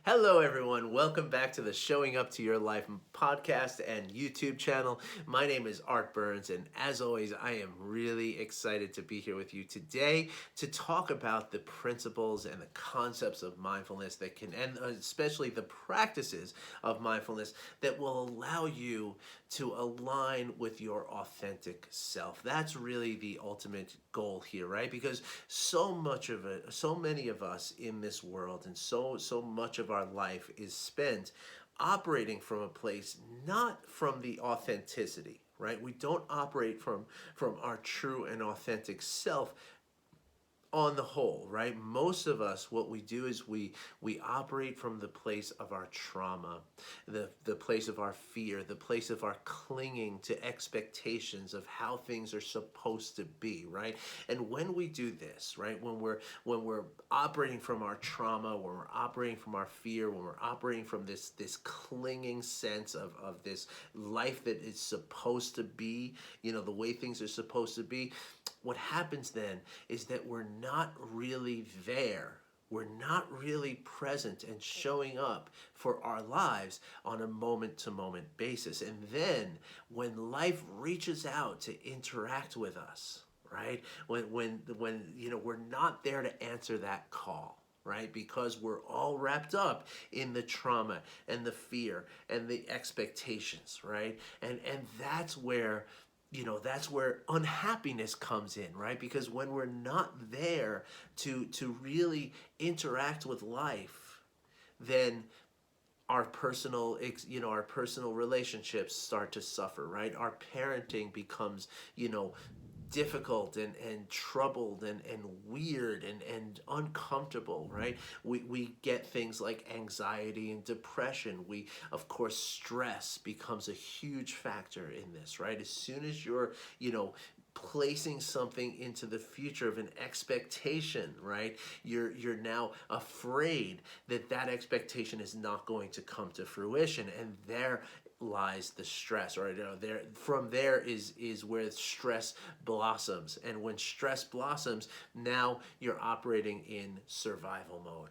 Hello, everyone. Welcome back to the Showing Up to Your Life podcast and YouTube channel. My name is Art Burns, and as always, I am really excited to be here with you today to talk about the principles and the concepts of mindfulness that can, and especially the practices of mindfulness that will allow you to align with your authentic self. That's really the ultimate goal here, right? Because so much of it, so many of us in this world, and so much of our life is spent operating from a place not from the authenticity, right? We don't operate from our true and authentic self on the whole, right? Most of us, what we do is we operate from the place of our trauma, the place of our fear, the place of our clinging to expectations of how things are supposed to be, right? And when we do this, right, when we're operating from our trauma, when we're operating from our fear, when we're operating from this clinging sense of this life that is supposed to be, the way things are supposed to be, what happens then is that we're not really there. We're not really present and showing up for our lives on a moment to moment basis. And then when life reaches out to interact with us, right? When we're not there to answer that call, right? Because we're all wrapped up in the trauma and the fear and the expectations, right? And that's where unhappiness comes in, right? Because when we're not there to really interact with life, then our personal relationships start to suffer, right? Our parenting becomes, difficult and troubled and weird and uncomfortable, right? We get things like anxiety and depression. Of course, stress becomes a huge factor in this, right? As soon as you're, placing something into the future of an expectation, right? You're now afraid that that expectation is not going to come to fruition, and there lies the stress, or there is where stress blossoms. And when stress blossoms, now you're operating in survival mode.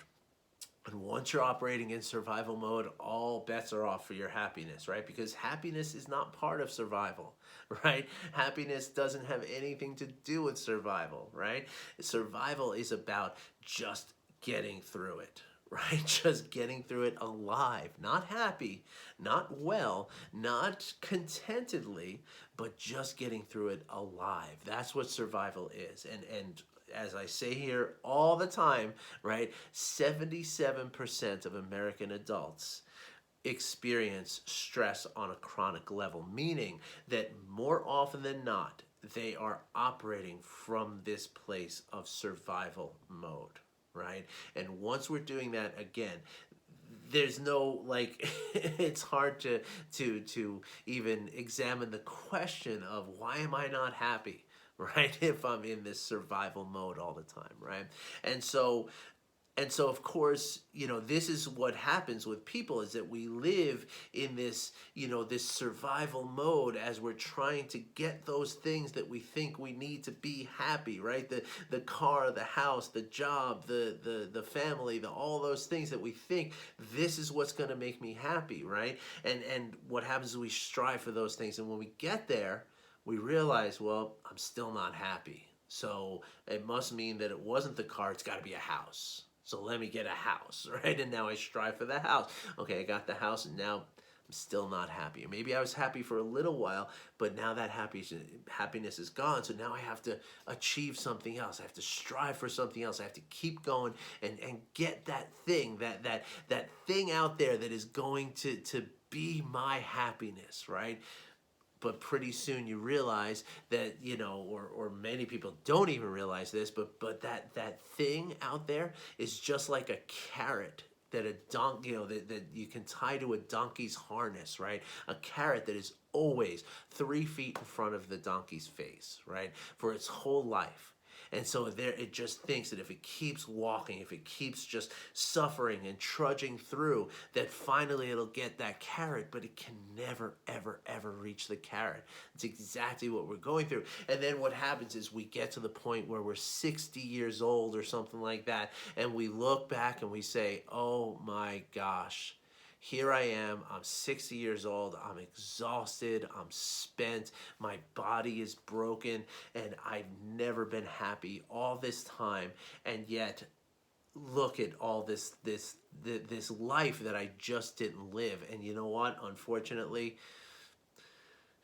And once you're operating in survival mode, all bets are off for your happiness, right? Because happiness is not part of survival, right? Happiness doesn't have anything to do with survival, right? Survival is about just getting through it, right? Just getting through it alive, not happy, not well, not contentedly, but just getting through it alive. That's what survival is. And as I say here all the time, right? 77% of American adults experience stress on a chronic level, meaning that more often than not, they are operating from this place of survival mode, right? And once we're doing that again, there's no it's hard to even examine the question of why am I not happy, right? If I'm in this survival mode all the time, right? And so of course, this is what happens with people, is that we live in this, this survival mode as we're trying to get those things that we think we need to be happy, right? The car, the house, the job, the family, all those things that we think this is what's going to make me happy, right? And what happens is we strive for those things, and when we get there, we realize, well, I'm still not happy. So it must mean that it wasn't the car, it's got to be a house. So let me get a house, right? And now I strive for the house. Okay, I got the house, and now I'm still not happy. Or maybe I was happy for a little while, but now that happiness is gone. So now I have to achieve something else. I have to strive for something else. I have to keep going and get that thing, that thing out there that is going to be my happiness, right? But pretty soon you realize that, or many people don't even realize this, but that thing out there is just like a carrot that a donkey, that you can tie to a donkey's harness, right? A carrot that is always 3 feet in front of the donkey's face, right? For its whole life. And so there it just thinks that if it keeps walking, if it keeps just suffering and trudging through, that finally it'll get that carrot, but it can never, ever, ever reach the carrot. It's exactly what we're going through. And then what happens is we get to the point where we're 60 years old or something like that, and we look back and we say, oh my gosh, here I am, I'm 60 years old, I'm exhausted, I'm spent, my body is broken, and I've never been happy all this time, and yet look at all this life that I just didn't live. And you know what? Unfortunately,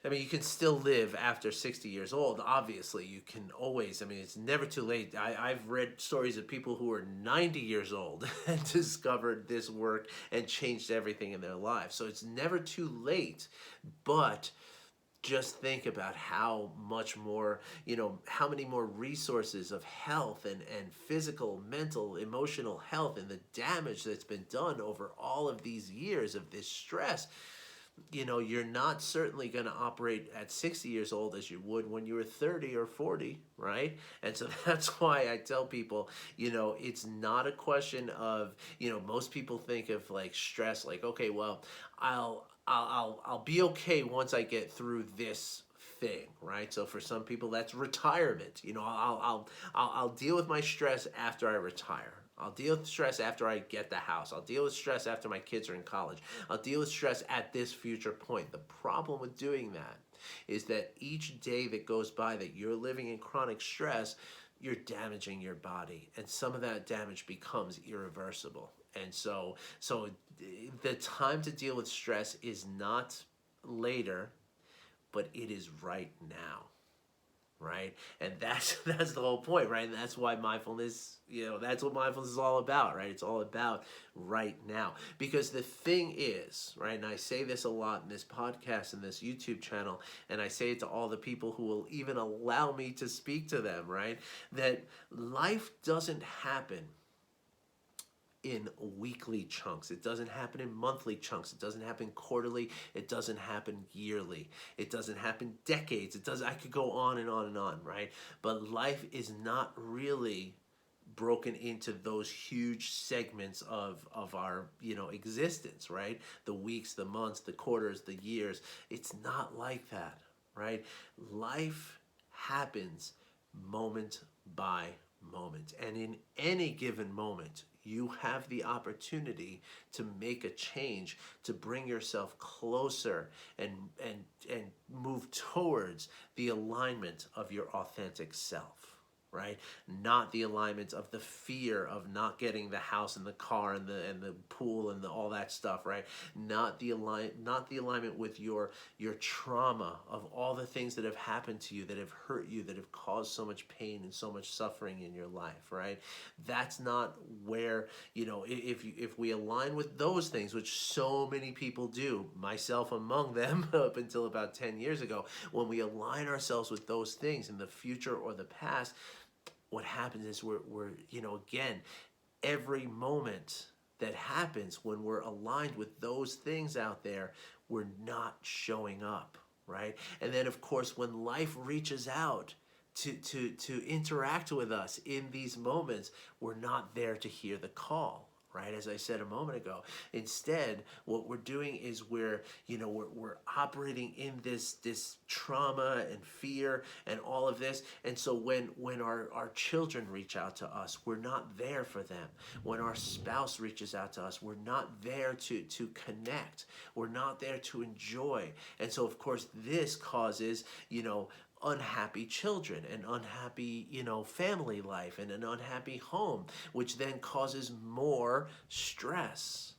I mean, you can still live after 60 years old. Obviously, you can always, I mean, it's never too late. I've read stories of people who are 90 years old and discovered this work and changed everything in their lives. So it's never too late, but just think about how much more, how many more resources of health and physical, mental, emotional health, and the damage that's been done over all of these years of this stress. You're not certainly going to operate at 60 years old as you would when you were 30 or 40, right? And so that's why I tell people, it's not a question of, most people think of like stress, like, okay, well, I'll be okay once I get through this thing, right? So for some people that's retirement. I'll deal with my stress after I retire. I'll deal with stress after I get the house. I'll deal with stress after my kids are in college. I'll deal with stress at this future point. The problem with doing that is that each day that goes by that you're living in chronic stress, you're damaging your body, and some of that damage becomes irreversible. And so the time to deal with stress is not later, but it is right now, right? And that's that's the whole point, right? And that's why mindfulness, that's what mindfulness is all about, right? It's all about right now. Because the thing is, right, and I say this a lot in this podcast and this YouTube channel, and I say it to all the people who will even allow me to speak to them, right? That life doesn't happen in weekly chunks. It doesn't happen in monthly chunks. It doesn't happen quarterly. It doesn't happen yearly. It doesn't happen decades. I could go on and on and on, right? But life is not really broken into those huge segments of our existence, right? The weeks, the months, the quarters, the years. It's not like that, right? Life happens moment by moment, and in any given moment you have the opportunity to make a change, to bring yourself closer and move towards the alignment of your authentic self, right? Not the alignment of the fear of not getting the house and the car and the pool and all that stuff, right? Not the alignment with your trauma of all the things that have happened to you, that have hurt you, that have caused so much pain and so much suffering in your life, right? That's not where, if we align with those things, which so many people do, myself among them, up until about 10 years ago, when we align ourselves with those things in the future or the past, what happens is we're again, every moment that happens when we're aligned with those things out there, we're not showing up, right? And then of course when life reaches out to interact with us in these moments, we're not there to hear the call, right? As I said a moment ago. Instead, what we're doing is we're operating in this trauma and fear and all of this. And so when our children reach out to us, we're not there for them. When our spouse reaches out to us, we're not there to connect. We're not there to enjoy. And so of course this causes, unhappy children, and unhappy, family life, and an unhappy home, which then causes more stress,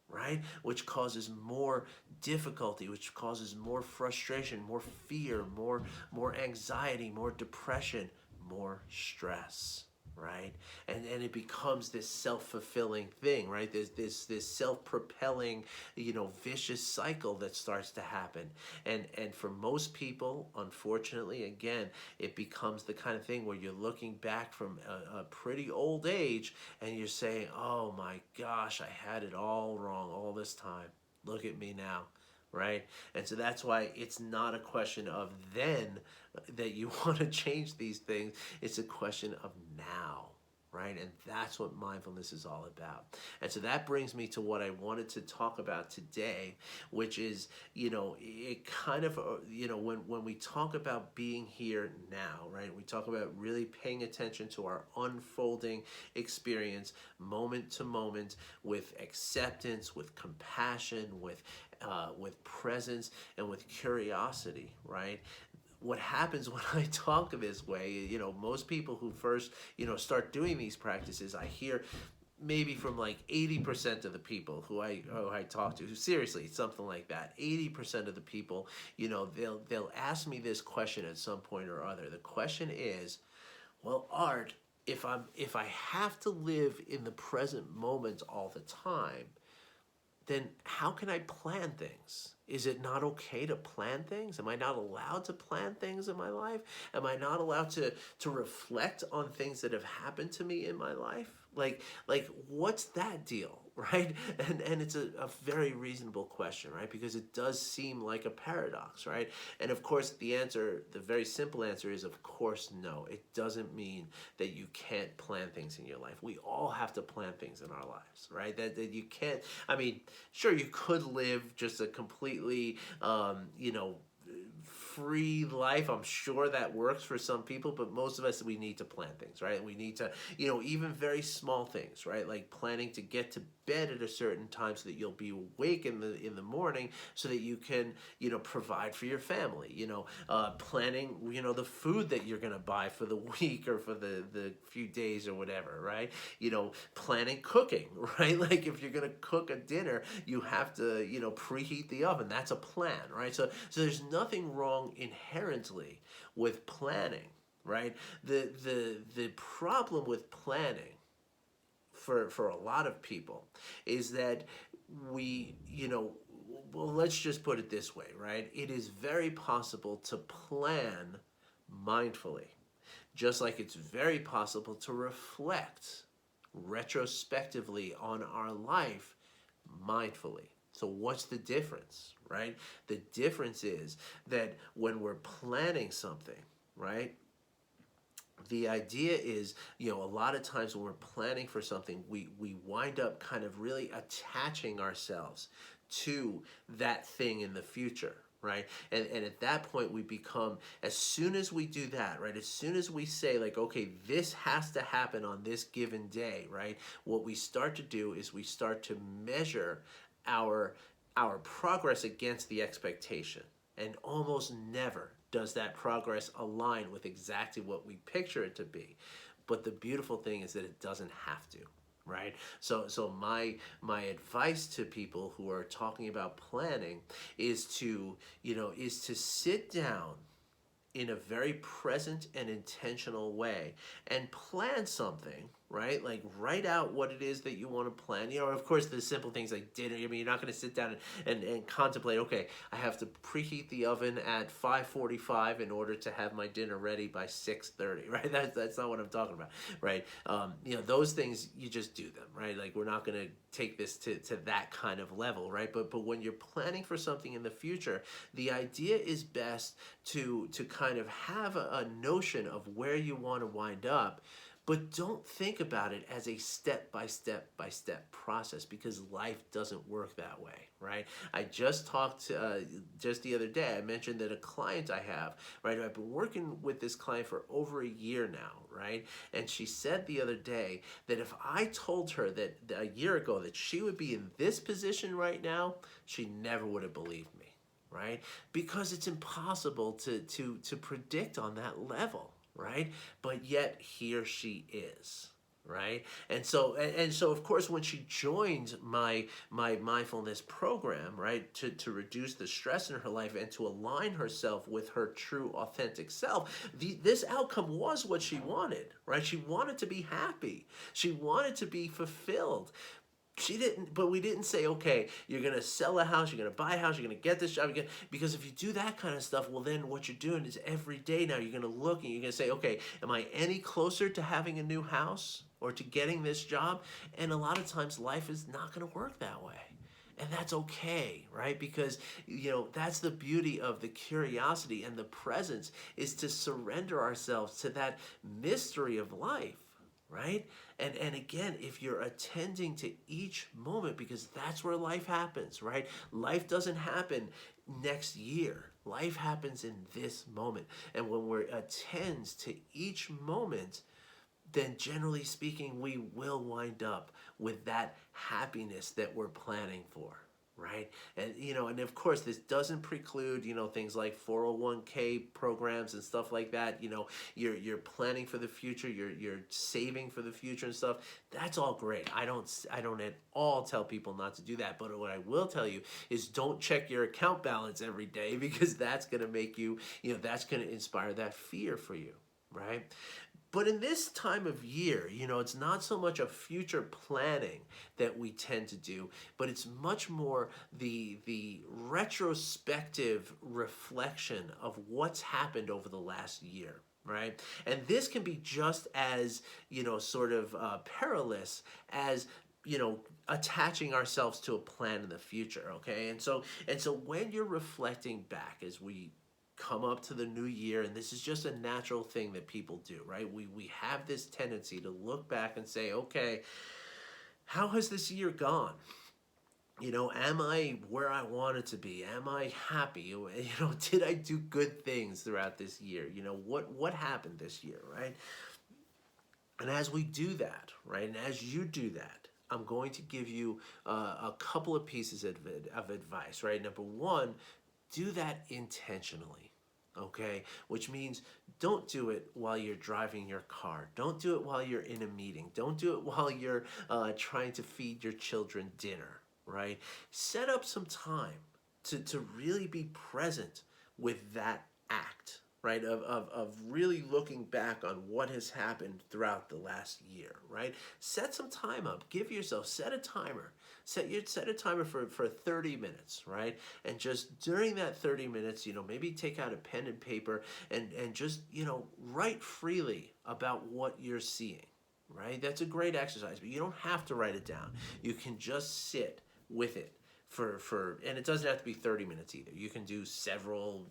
right? Which causes more difficulty, which causes more frustration, more fear, more anxiety, more depression, more stress, right? And it becomes this self-fulfilling thing, right? There's this self-propelling, vicious cycle that starts to happen. And for most people, unfortunately, again, it becomes the kind of thing where you're looking back from a pretty old age and you're saying, oh my gosh, I had it all wrong all this time. Look at me now. right? And so that's why it's not a question of then that you want to change these things. It's a question of now, right? And that's what mindfulness is all about. And so that brings me to what I wanted to talk about today, which is, it kind of, when we talk about being here now, right? We talk about really paying attention to our unfolding experience, moment to moment, with acceptance, with compassion, with presence, and with curiosity, right? What happens when I talk this way, most people who first, start doing these practices, I hear maybe from like 80% of the people who I talk to, seriously, something like that. 80% of the people, they'll ask me this question at some point or other. The question is, well, Art, if I have to live in the present moment all the time, then how can I plan things? Is it not okay to plan things? Am I not allowed to plan things in my life? Am I not allowed to reflect on things that have happened to me in my life? Like what's that deal, right? And it's a very reasonable question, right? Because it does seem like a paradox, right? And of course the very simple answer is, of course, no. It doesn't mean that you can't plan things in your life. We all have to plan things in our lives, right? That you can't, I mean, sure, you could live just a completely, free life. I'm sure that works for some people, but most of us, we need to plan things, right? We need to, even very small things, right? Like planning to get to bed at a certain time so that you'll be awake in the morning so that you can, provide for your family, planning, the food that you're going to buy for the week or for the few days or whatever, right? Planning cooking, right? Like if you're going to cook a dinner, you have to, preheat the oven. That's a plan, right? So there's nothing wrong inherently with planning, right? The problem with planning for a lot of people is that well, let's just put it this way, right? It is very possible to plan mindfully, just like it's very possible to reflect retrospectively on our life mindfully. So what's the difference, right? The difference is that when we're planning something, right? The idea is, a lot of times when we're planning for something, we wind up kind of really attaching ourselves to that thing in the future, right? And at that point we become, as soon as we do that, right, as soon as we say like, okay, this has to happen on this given day, right, what we start to do is we start to measure our progress against the expectation. And almost never does that progress align with exactly what we picture it to be. But the beautiful thing is that it doesn't have to, right? So my advice to people who are talking about planning is to, sit down in a very present and intentional way and plan something, right? Like write out what it is that you want to plan. Of course, the simple things like dinner. I mean, you're not going to sit down and contemplate, okay, I have to preheat the oven at 5:45 in order to have my dinner ready by 6:30, right? That's not what I'm talking about, right? Those things, you just do them, right? Like we're not going to take this to that kind of level, right? But when you're planning for something in the future, the idea is best to kind of have a notion of where you want to wind up, but don't think about it as a step-by-step process, because life doesn't work that way, right? I just talked just the other day, I mentioned that a client I have, right, I've been working with this client for over a year now, right? And she said the other day that if I told her that a year ago that she would be in this position right now, she never would have believed me, right? Because it's impossible to predict on that level, right? But yet here she is, right? And so of course when she joined my mindfulness program, right, to reduce the stress in her life and to align herself with her true authentic self, this outcome was what she wanted, right? She wanted to be happy. She wanted to be fulfilled. But we didn't say, okay, you're going to sell a house, you're going to buy a house, you're going to get this job, because if you do that kind of stuff, well, then what you're doing is every day now you're going to look and you're going to say, okay, am I any closer to having a new house or to getting this job? And a lot of times life is not going to work that way. And that's okay, right? Because, that's the beauty of the curiosity and the presence, is to surrender ourselves to that mystery of life, right? And again, if you're attending to each moment, because that's where life happens, right? Life doesn't happen next year. Life happens in this moment. And when we attend to each moment, then generally speaking, we will wind up with that happiness that we're planning for, right? And of course, this doesn't preclude, things like 401k programs and stuff like that. You're planning for the future, you're saving for the future and stuff. That's all great. I don't at all tell people not to do that. But what I will tell you is, don't check your account balance every day, because that's going to make you, that's going to inspire that fear for you, right? But in this time of year, it's not so much a future planning that we tend to do, but it's much more the retrospective reflection of what's happened over the last year, right? And this can be just as, sort of perilous as, attaching ourselves to a plan in the future, okay? And so when you're reflecting back, as we come up to the new year, and this is just a natural thing that people do, right? We have this tendency to look back and say, okay, how has this year gone? Am I where I wanted to be? Am I happy? Did I do good things throughout this year? What happened this year, right? And as we do that, right, and as you do that, I'm going to give you a couple of pieces of advice, right? Number one, do that intentionally, okay? Which means, don't do it while you're driving your car. Don't do it while you're in a meeting. Don't do it while you're trying to feed your children dinner, right? Set up some time to really be present with that act, right? Of really looking back on what has happened throughout the last year, right? Set some time up. Give yourself, set a timer. Set a timer for 30 minutes, right? And just during that 30 minutes, maybe take out a pen and paper, and just, write freely about what you're seeing, right? That's a great exercise, but you don't have to write it down. You can just sit with it and it doesn't have to be 30 minutes either. You can do several,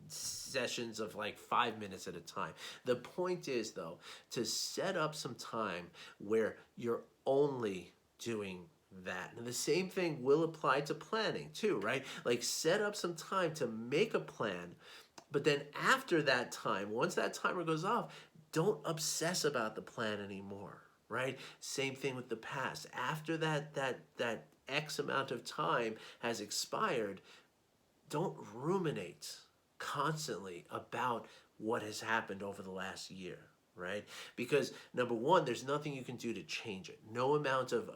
sessions of like 5 minutes at a time. The point is, though, to set up some time where you're only doing that. And the same thing will apply to planning too, right? Like, set up some time to make a plan, but then after that time, once that timer goes off, don't obsess about the plan anymore, right? Same thing with the past. After that X amount of time has expired, don't ruminate constantly about what has happened over the last year, right? Because number one, there's nothing you can do to change it. No amount of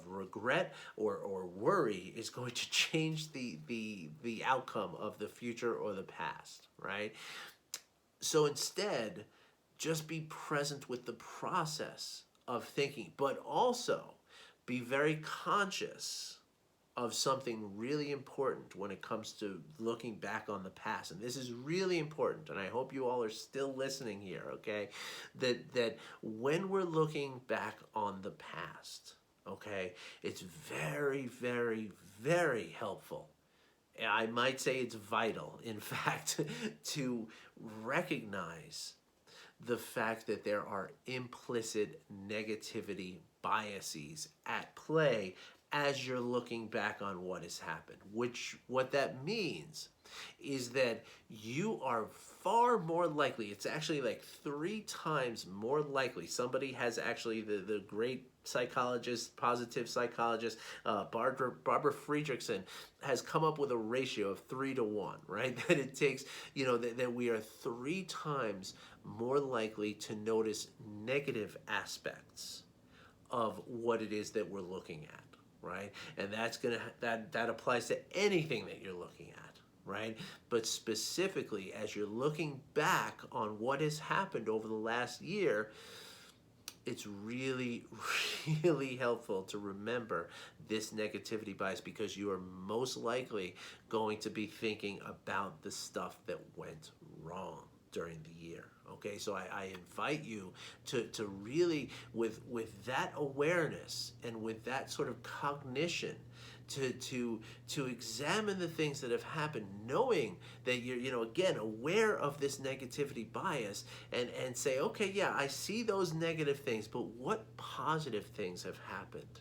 regret or worry is going to change the outcome of the future or the past, right? So instead, just be present with the process of thinking, but also be very conscious of something really important when it comes to looking back on the past. And this is really important, and I hope you all are still listening here, okay? That when we're looking back on the past, okay, it's very, very, very helpful. I might say it's vital, in fact, to recognize the fact that there are implicit negativity biases at play as you're looking back on what has happened. What that means is that you are far more likely, it's actually like 3 times more likely. Somebody has actually, the great psychologist, positive psychologist, Barbara Friedrichsen, has come up with a ratio of 3 to 1, right? That it takes, that we are 3 times more likely to notice negative aspects of what it is that we're looking at, right? And that applies to anything that you're looking at, right? But specifically, as you're looking back on what has happened over the last year, it's really, really helpful to remember this negativity bias, because you are most likely going to be thinking about the stuff that went wrong, during the year. Okay, so I invite you to really, with that awareness and with that sort of cognition, to examine the things that have happened, knowing that you're, again, aware of this negativity bias, and say, okay, yeah, I see those negative things, but what positive things have happened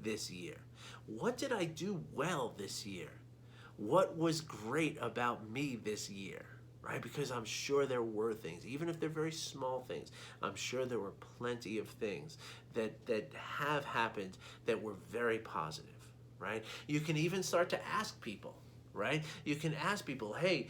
this year? What did I do well this year? What was great about me this year? Right? Because I'm sure there were things, even if they're very small things, I'm sure there were plenty of things that have happened that were very positive, right? You can even start to ask people, right? You can ask people, hey,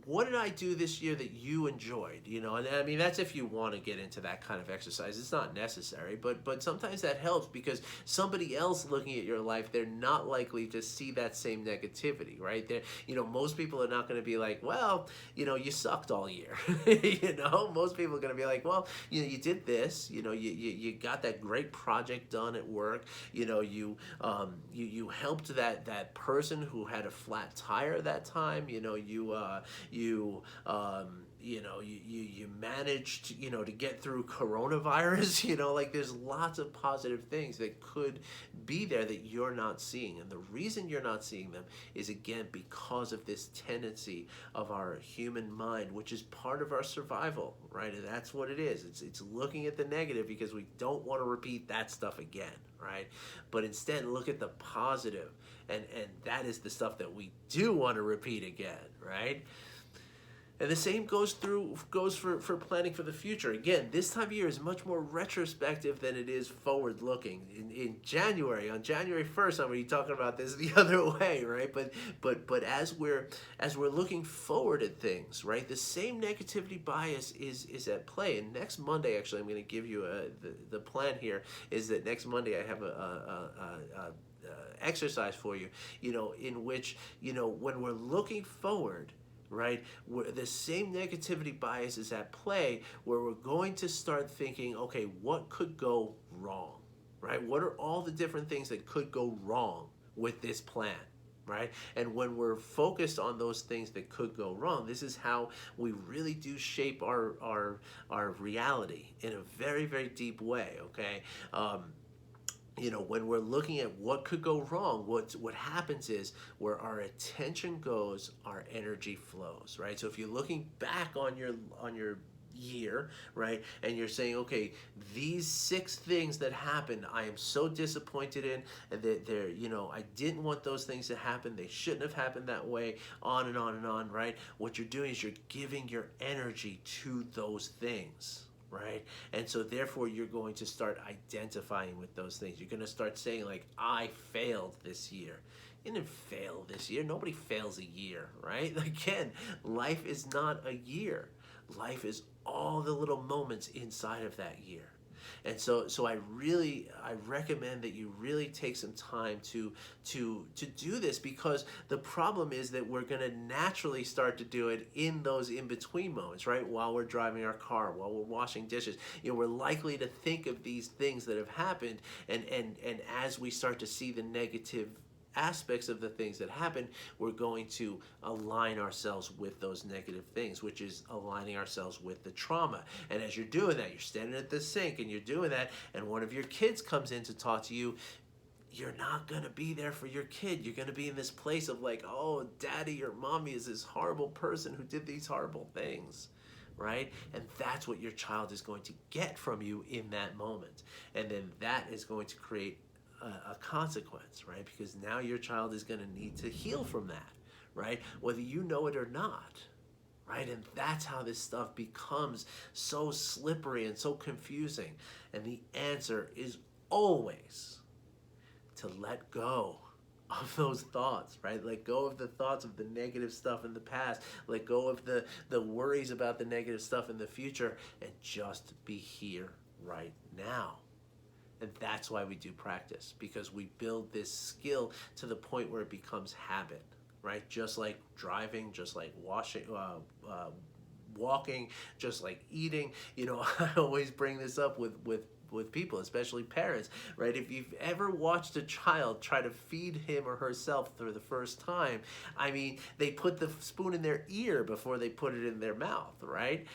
what did I do this year that you enjoyed? And I mean, that's if you want to get into that kind of exercise. It's not necessary, but sometimes that helps, because somebody else looking at your life, they're not likely to see that same negativity, right? Most people are not going to be like, well, you sucked all year. Most people are going to be like, well, you did this, you got that great project done at work, you helped that person who had a flat tire that time, you managed to get through coronavirus. Like, there's lots of positive things that could be there that you're not seeing, and the reason you're not seeing them is, again, because of this tendency of our human mind, which is part of our survival, right? And that's what it is. It's looking at the negative because we don't want to repeat that stuff again, right? But instead, look at the positive, and that is the stuff that we do want to repeat again, right? And the same goes for planning for the future. Again, this time of year is much more retrospective than it is forward-looking. In January, on January 1st, I'm going to be talking about this the other way, right? But as we're looking forward at things, right, the same negativity bias is at play. And next Monday, actually, I'm going to give you the plan here is that next Monday I have a exercise for you, in which, when we're looking forward, right, where the same negativity bias is at play, where we're going to start thinking, okay, what could go wrong, right? What are all the different things that could go wrong with this plan, right? And when we're focused on those things that could go wrong, this is how we really do shape our reality in a very, very deep way, okay? When we're looking at what could go wrong, what happens is, where our attention goes, our energy flows, right? So if you're looking back on your year, right, and you're saying, okay, these 6 things that happened, I am so disappointed in, and that I didn't want those things to happen, they shouldn't have happened that way, on and on and on, right? What you're doing is you're giving your energy to those things, right? And so therefore you're going to start identifying with those things. You're going to start saying, like, I failed this year. You didn't fail this year. Nobody fails a year, right? Again, life is not a year. Life is all the little moments inside of that year. And so I recommend that you really take some time to do this, because the problem is that we're going to naturally start to do it in those in-between moments, right? While we're driving our car, while we're washing dishes, we're likely to think of these things that have happened, and as we start to see the negative aspects of the things that happen, we're going to align ourselves with those negative things, which is aligning ourselves with the trauma. And as you're doing that, you're standing at the sink and you're doing that, and one of your kids comes in to talk to you, you're not going to be there for your kid. You're going to be in this place of like, oh, daddy or mommy is this horrible person who did these horrible things, right? And that's what your child is going to get from you in that moment. And then that is going to create a consequence, right? Because now your child is going to need to heal from that, right? Whether you know it or not, right? And that's how this stuff becomes so slippery and so confusing. And the answer is always to let go of those thoughts, right? Let go of the thoughts of the negative stuff in the past. Let go of the worries about the negative stuff in the future, and just be here right now. And that's why we do practice, because we build this skill to the point where it becomes habit, right? Just like driving, just like walking, just like eating. I always bring this up with with people, especially parents, right? If you've ever watched a child try to feed him or herself for the first time, I mean, they put the spoon in their ear before they put it in their mouth, right?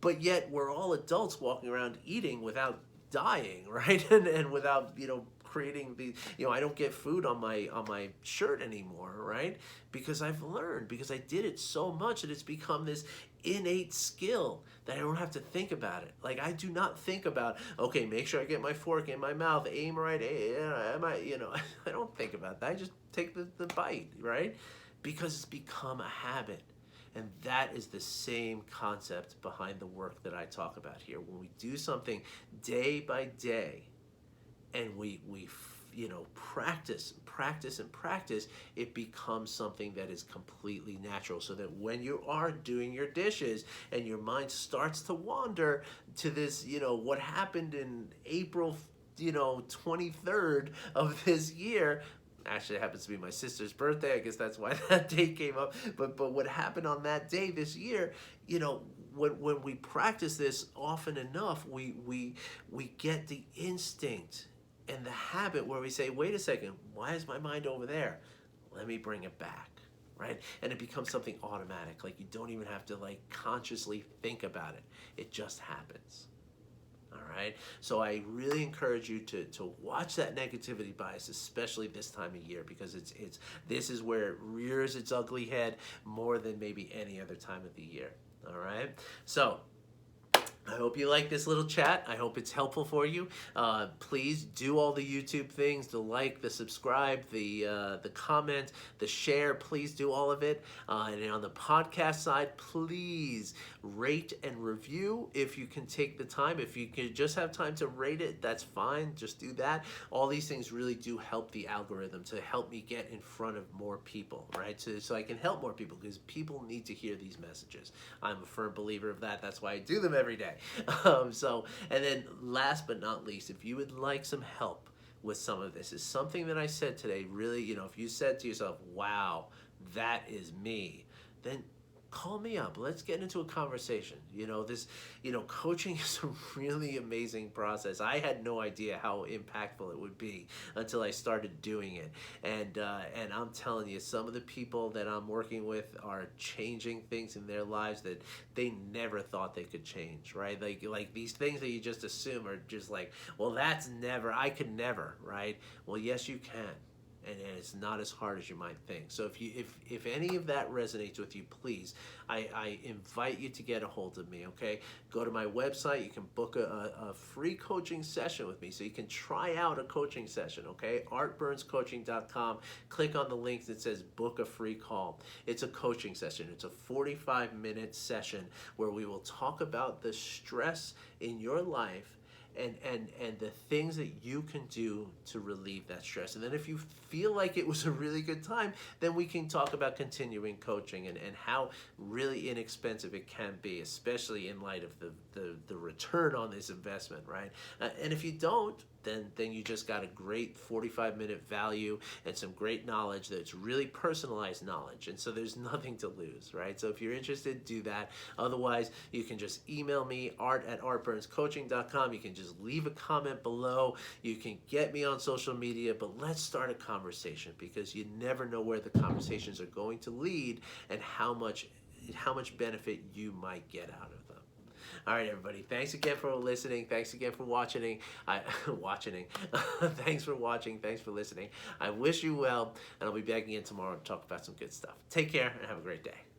But yet we're all adults walking around eating without dying, right? And without, creating the, I don't get food on my shirt anymore, right? Because I've learned, because I did it so much that it's become this innate skill that I don't have to think about it. Like, I do not think about, okay, make sure I get my fork in my mouth, aim right, am I, I don't think about that. I just take the bite, right? Because it's become a habit. And that is the same concept behind the work that I talk about here. When we do something day by day, and we practice, it becomes something that is completely natural. So that when you are doing your dishes and your mind starts to wander to this, what happened in April, 23rd of this year. Actually, it happens to be my sister's birthday. I guess that's why that day came up. But what happened on that day this year, when we practice this often enough, we get the instinct and the habit where we say, wait a second, why is my mind over there? Let me bring it back, right? And it becomes something automatic. Like, you don't even have to consciously think about it. It just happens. All right. So I really encourage you to watch that negativity bias, especially this time of year, because this is where it rears its ugly head more than maybe any other time of the year. All right. So I hope you like this little chat. I hope it's helpful for you. Please do all the YouTube things, the like, the subscribe, the comment, the share. Please do all of it. And on the podcast side, please rate and review if you can take the time. If you can just have time to rate it, that's fine. Just do that. All these things really do help the algorithm to help me get in front of more people, right? So I can help more people, because people need to hear these messages. I'm a firm believer of that. That's why I do them every day. And then last but not least, if you would like some help with some of this, is something that I said today, really, if you said to yourself, wow, that is me, then call me up. Let's get into a conversation. Coaching is a really amazing process. I had no idea how impactful it would be until I started doing it. And I'm telling you, some of the people that I'm working with are changing things in their lives that they never thought they could change, right? Like these things that you just assume are just like, well, I could never, right? Well, yes, you can. And it's not as hard as you might think. So if any of that resonates with you, please, I invite you to get a hold of me, okay? Go to my website. You can book a free coaching session with me, so you can try out a coaching session, okay? artburnscoaching.com. Click on the link that says book a free call. It's a coaching session. It's a 45-minute session where we will talk about the stress in your life and the things that you can do to relieve that stress. And then if you feel like it was a really good time, then we can talk about continuing coaching and how really inexpensive it can be, especially in light of the return on this investment, right? And if you don't, then you just got a great 45-minute value and some great knowledge that's really personalized knowledge. And so there's nothing to lose, right? So if you're interested, do that. Otherwise, you can just email me, art@artburnscoaching.com. You can just leave a comment below. You can get me on social media, but let's start a conversation, because you never know where the conversations are going to lead and how much benefit you might get out of them. All right, everybody. Thanks again for listening. Thanks again for watching. Thanks for watching. Thanks for listening. I wish you well, and I'll be back again tomorrow to talk about some good stuff. Take care and have a great day.